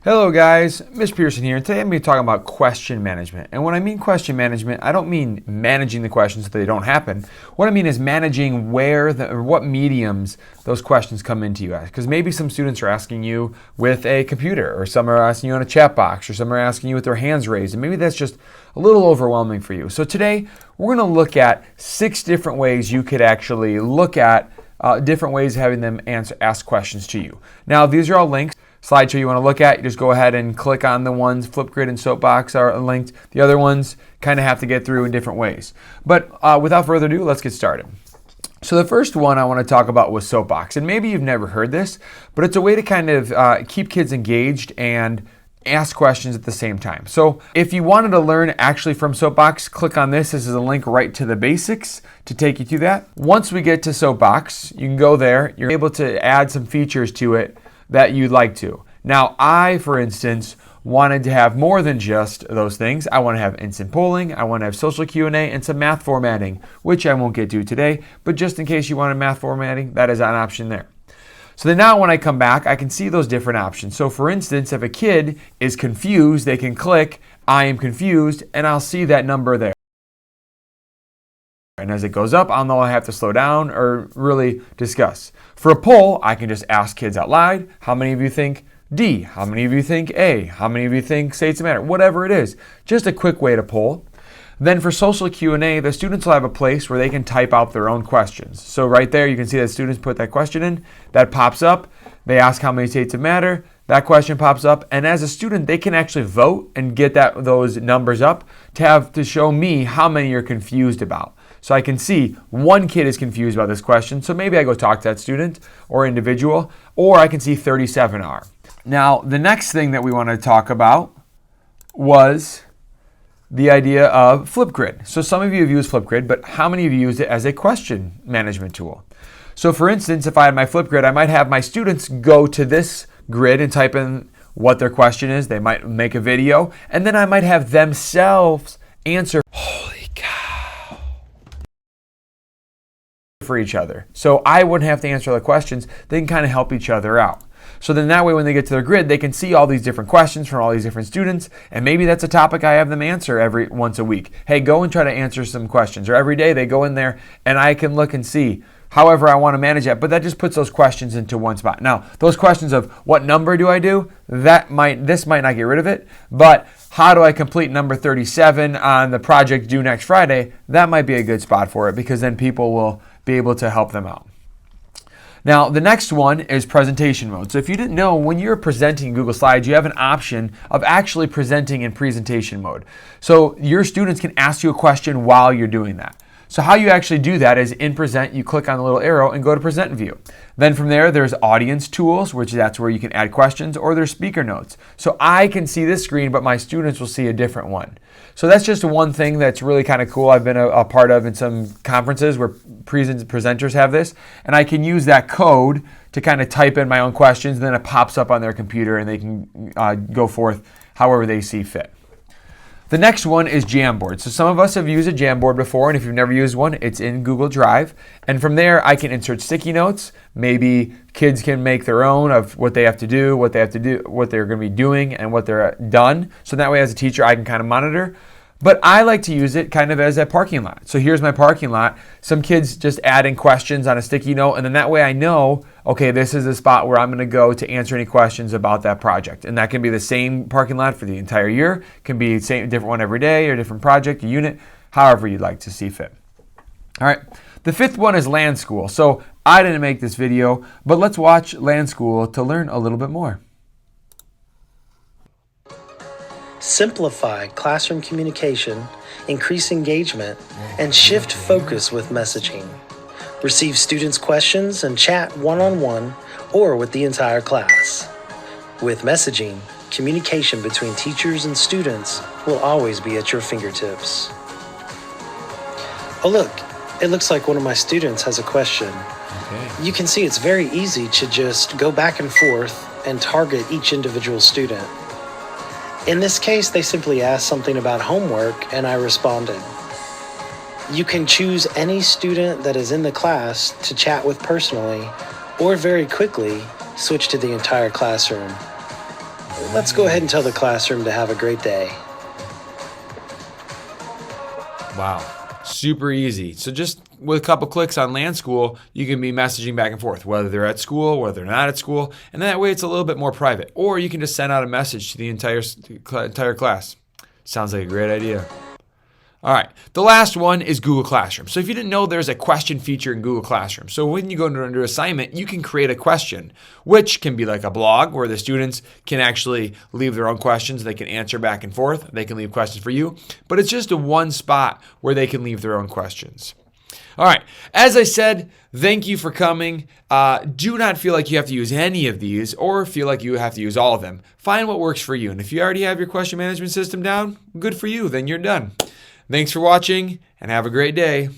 Hello guys, Mr. Pearson here, and today I'm going to be talking about question management. And when I mean question management, I don't mean managing the questions so they don't happen. What I mean is managing what mediums those questions come into you as. Because maybe some students are asking you with a computer, or some are asking you on a chat box, or some are asking you with their hands raised, and maybe that's just a little overwhelming for you. So today we're going to look at 6 different ways you could actually look at different ways of having them ask questions to you. Now these are all links. Slideshow you want to look at, you just go ahead and click on the ones. Flipgrid and Soapbox are linked. The other ones kind of have to get through in different ways. But without further ado, let's get started. So the first one I want to talk about was Soapbox. And maybe you've never heard this, but it's a way to kind of keep kids engaged and ask questions at the same time. So if you wanted to learn actually from Soapbox, click on this. This is a link right to the basics to take you to that. Once we get to Soapbox, you can go there. You're able to add some features to it that you'd like to. Now, I, for instance, wanted to have more than just those things. I want to have instant polling, I want to have social Q&A, and some math formatting, which I won't get to today, but just in case you wanted math formatting, that is an option there. So then now when I come back, I can see those different options. So for instance, if a kid is confused, they can click, I am confused, and I'll see that number there. And as it goes up, I'll know I have to slow down or really discuss. For a poll, I can just ask kids out loud, how many of you think D? How many of you think A? How many of you think states matter? Whatever it is, just a quick way to poll. Then for social Q&A, the students will have a place where they can type out their own questions. So right there, you can see that students put that question in, that pops up. They ask how many states matter, that question pops up, and as a student, they can actually vote and get those numbers up to show me how many you're confused about. So I can see one kid is confused about this question, so maybe I go talk to that student or individual, or I can see 37 are. Now, the next thing that we want to talk about was the idea of Flipgrid. So some of you have used Flipgrid, but how many of you use it as a question management tool? So for instance, if I had my Flipgrid, I might have my students go to this grid and type in what their question is. They might make a video, and then I might have themselves answer for each other. So I wouldn't have to answer the questions. They can kind of help each other out. So then that way when they get to their grid, they can see all these different questions from all these different students, and maybe that's a topic I have them answer once a week. Hey, go and try to answer some questions. Or every day they go in there and I can look and see however I want to manage that, but that just puts those questions into one spot. Now, those questions of what number do I do, this might not get rid of it, but how do I complete number 37 on the project due next Friday, that might be a good spot for it, because then people will be able to help them out. Now, the next one is presentation mode. So if you didn't know, when you're presenting Google Slides, you have an option of actually presenting in presentation mode. So your students can ask you a question while you're doing that. So how you actually do that is in Present, you click on the little arrow and go to Present View. Then from there, there's Audience Tools, that's where you can add questions, or there's Speaker Notes. So I can see this screen, but my students will see a different one. So that's just one thing that's really kind of cool. I've been a part of in some conferences where presenters have this, and I can use that code to kind of type in my own questions, and then it pops up on their computer and they can go forth however they see fit. The next one is Jamboard. So some of us have used a Jamboard before, and if you've never used one, it's in Google Drive. And from there, I can insert sticky notes. Maybe kids can make their own of what they have to do, what they're going to be doing, and what they're done. So that way, as a teacher, I can kind of monitor. But I like to use it kind of as a parking lot. So here's my parking lot. Some kids just add in questions on a sticky note, and then that way I know, okay, this is the spot where I'm going to go to answer any questions about that project. And that can be the same parking lot for the entire year. It can be different one every day, or different project, a unit, however you'd like to see fit. All right, the fifth one is LAN School. So I didn't make this video, but let's watch LAN School to learn a little bit more. Simplify classroom communication, increase engagement, and shift focus with messaging. Receive students' questions and chat one-on-one or with the entire class. With messaging, communication between teachers and students will always be at your fingertips. Oh look, it looks like one of my students has a question. Okay. You can see it's very easy to just go back and forth and target each individual student. In this case, they simply asked something about homework and I responded. You can choose any student that is in the class to chat with personally, or very quickly switch to the entire classroom. Let's go ahead and tell the classroom to have a great day. Wow, super easy. So just with a couple clicks on LAN School, you can be messaging back and forth, whether they're at school, whether they're not at school, and that way it's a little bit more private. Or you can just send out a message to the entire class. Sounds like a great idea. All right, the last one is Google Classroom. So if you didn't know, there's a question feature in Google Classroom. So when you go under assignment, you can create a question, which can be like a blog where the students can actually leave their own questions. They can answer back and forth. They can leave questions for you, but it's just a one spot where they can leave their own questions. All right, as I said, thank you for coming. Do not feel like you have to use any of these or feel like you have to use all of them. Find what works for you. And if you already have your question management system down, good for you, then you're done. Thanks for watching and have a great day.